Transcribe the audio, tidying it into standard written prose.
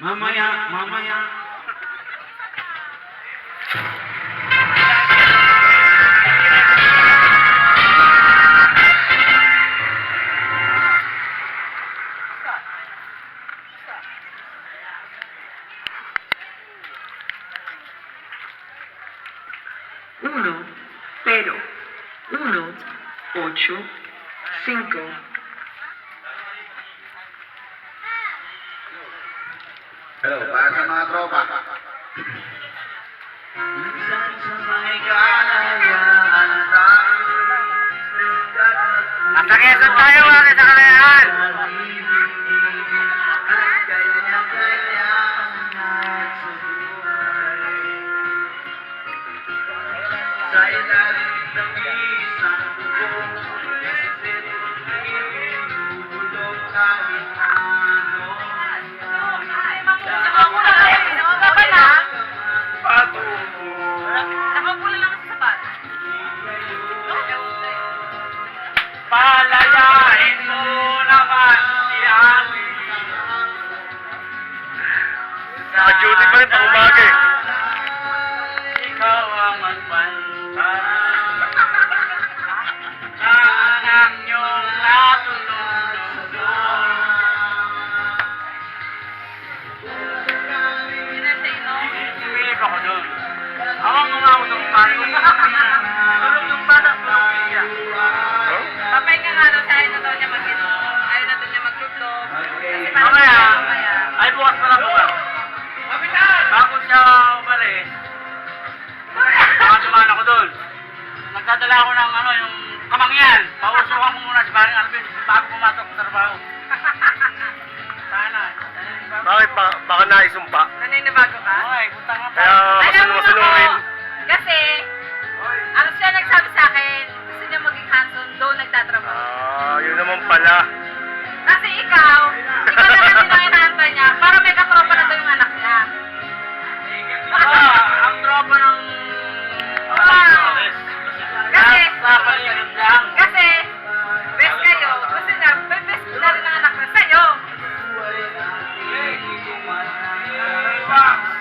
Mamaya. Uno, pero, 1, 8, 5. Hello, para sa mga tropa. Minsan sa may kalayaan tayo Nasa Quezon tayo, mga sa Kalayaan. at kanya-kanya angat sa buhay. Sa ilalim ng isang bubong, isip ihulog kahit ano. Palayain mo naman si Ani. Naka-duty pa rin pang umaga eh. Ikaw ang magpanta ang iyong natulog. Pumilip ako doon. Awang umawag ng pano. Tulog yung bata, tulog niya. Papahinga nga daw siya, ayaw na daw niya mag-inom, ayaw na daw niya maglublog. Kasi parang Mamaya, ay bukas pa lang bukas. Bago siya umalis, baka dumaan ako doon. Nagdadala ako ng yung kamangyan. Pausukan ko muna si Paring Alvin bago pumatok sa trabaho. Sana. Bakit ba? Baka naisumpa. naninibago ka. Okay, punta nga Kaya masunurin. Kasi, ano siya nagsabi sa akin, gusto niya maging hands-on doon nagtatrabaho. Yun naman pala. Kasi ikaw na kasi nang inaantay niya, para may katropa na daw yung anak niya. Ang tropa ng... Kasi, Sa paligid lang. kasi, best kayo, gusto niya, best na rin ang anak niya sa'yo. Bang!